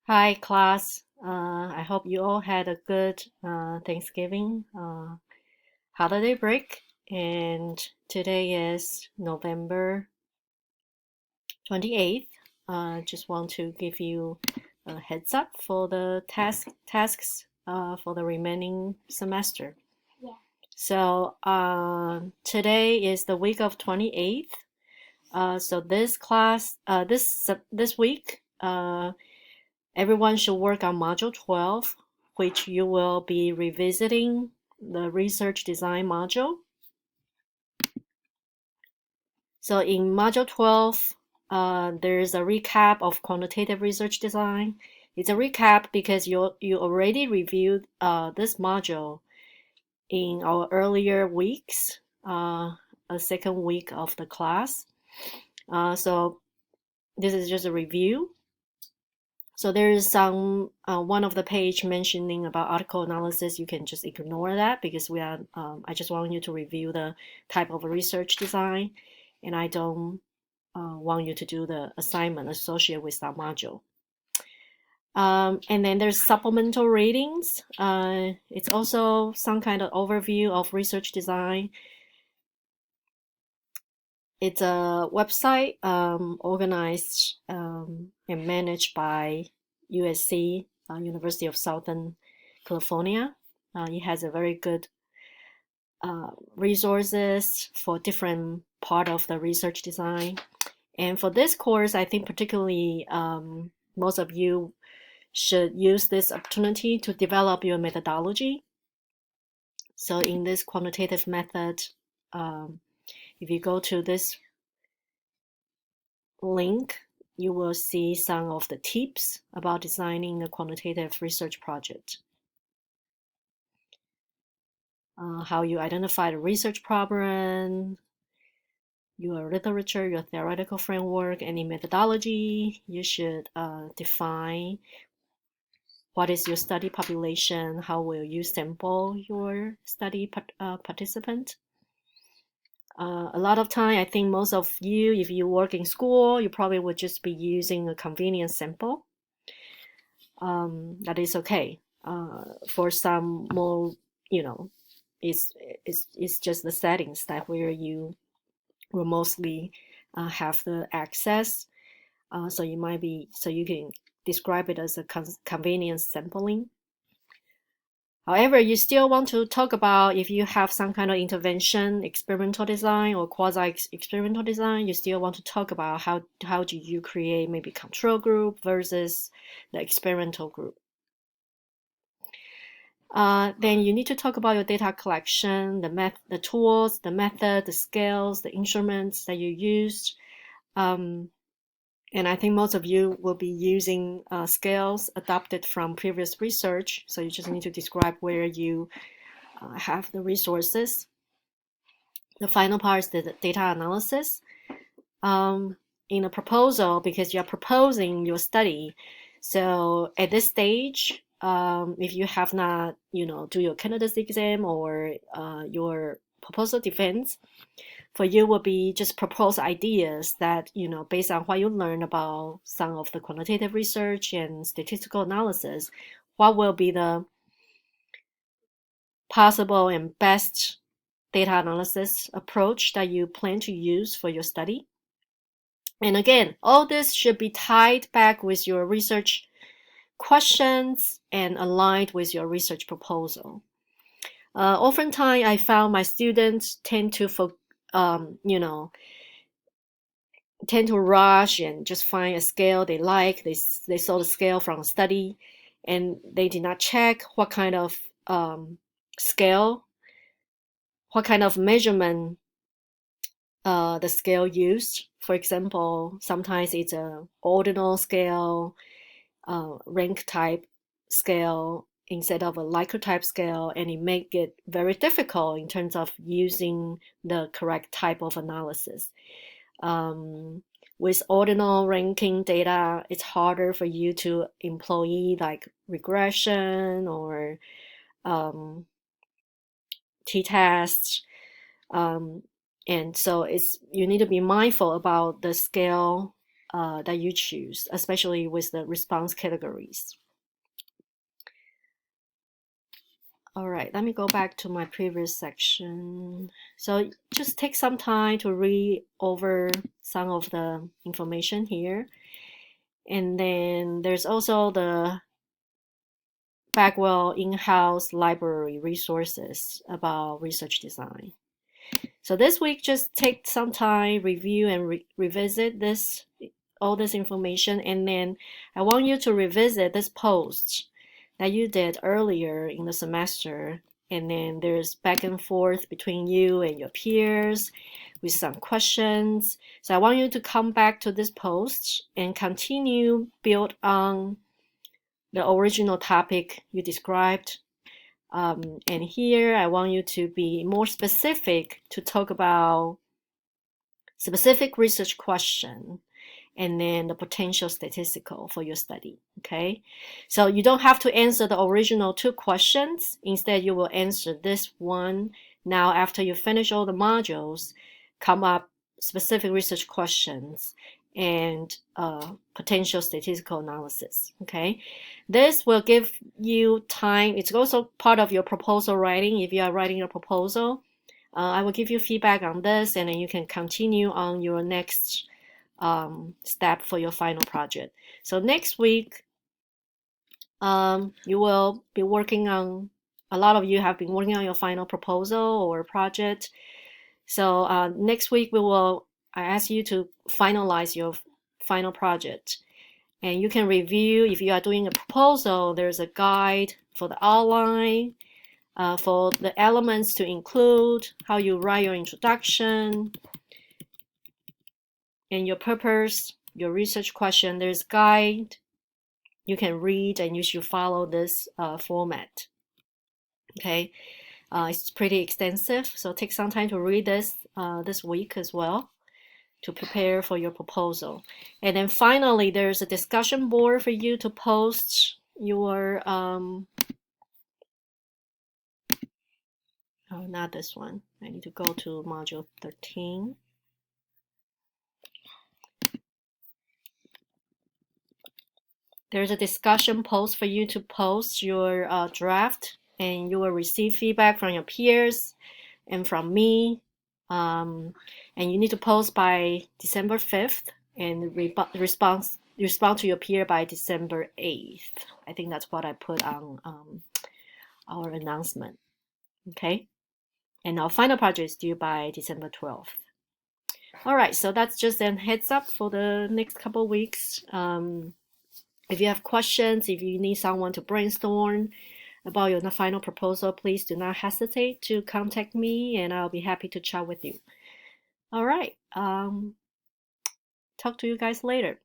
Hi, class. I hope you all had a good Thanksgiving holiday break. And today is November 28th. Just want to give you a heads up for the tasks for the remaining semester. Yeah. So today is the week of 28th. So this week, everyone should work on Module 12, which you will be revisiting the research design module. So in Module 12, there's a recap of quantitative research design. It's a recap because you already reviewed this module in our earlier weeks, a second week of the class. So this is just a review. So there is some one of the page mentioning about article analysis. You can just ignore that because we are. I just want you to review the type of research design, and I don't want you to do the assignment associated with that module. And then there's supplemental ratings. It's also some kind of overview of research design. It's a website organized and managed by USC, University of Southern California. It has a very good resources for different part of the research design. And for this course, I think particularly most of you should use this opportunity to develop your methodology. So in this quantitative method, if you go to this link, you will see some of the tips about designing a quantitative research project. How you identify the research problem, your literature, your theoretical framework, any methodology. You should define what is your study population, how will you sample your study participant. A lot of time, I think most of you, if you work in school, you probably would just be using a convenience sample. That is okay. For some more, you know, it's just the settings that where you will mostly have the access. So you can describe it as a convenience sampling. However, you still want to talk about if you have some kind of intervention, experimental design or quasi-experimental design, you still want to talk about how do you create maybe control group versus the experimental group. Then you need to talk about your data collection, the tools, the method, the scales, the instruments that you used. And I think most of you will be using scales adopted from previous research. So you just need to describe where you have the resources. The final part is the data analysis. In a proposal, because you're proposing your study, so at this stage, if you have not, do your candidacy exam or your proposal defense, for you will be just propose ideas that, based on what you learn about some of the quantitative research and statistical analysis, what will be the possible and best data analysis approach that you plan to use for your study. And again, all this should be tied back with your research questions and aligned with your research proposal. Oftentimes, I found my students tend to, tend to rush and just find a scale they like. They saw the scale from a study, and they did not check what kind of scale, what kind of measurement the scale used. For example, sometimes it's a ordinal scale, rank type scale instead of a Likert type scale, and it make it very difficult in terms of using the correct type of analysis. With ordinal ranking data, it's harder for you to employ like regression or t-tests. And so you need to be mindful about the scale that you choose, especially with the response categories. All right, let me go back to my previous section. So just take some time to read over some of the information here. And then there's also the Bagwell in-house library resources about research design. So this week, just take some time, review and revisit all this information, and then I want you to revisit this post that you did earlier in the semester, and then there's back and forth between you and your peers with some questions. So I want you to come back to this post and continue build on the original topic you described. And here I want you to be more specific to talk about specific research question and then the potential statistical for your study, okay? So you don't have to answer the original 2 questions. Instead, you will answer this one. Now, after you finish all the modules, come up specific research questions and potential statistical analysis, okay? This will give you time. It's also part of your proposal writing. If you are writing a proposal, I will give you feedback on this, and then you can continue on your next step for your final project. So next week, you will be working on, a lot of you have been working on your final proposal or project. So next week, I ask you to finalize your final project. And you can review, if you are doing a proposal, there's a guide for the outline, for the elements to include, how you write your introduction, and your purpose, your research question. There's a guide you can read, and you should follow this format. Okay, it's pretty extensive, so take some time to read this this week as well to prepare for your proposal. And then finally, there's a discussion board for you to post your oh, not this one. I need to go to module 13. There's a discussion post for you to post your draft, and you will receive feedback from your peers and from me. And you need to post by December 5th and respond to your peer by December 8th. I think that's what I put on our announcement. Okay. And our final project is due by December 12th. All right, so that's just a heads up for the next couple of weeks. If you have questions, if you need someone to brainstorm about your final proposal, please do not hesitate to contact me, and I'll be happy to chat with you. All right, talk to you guys later.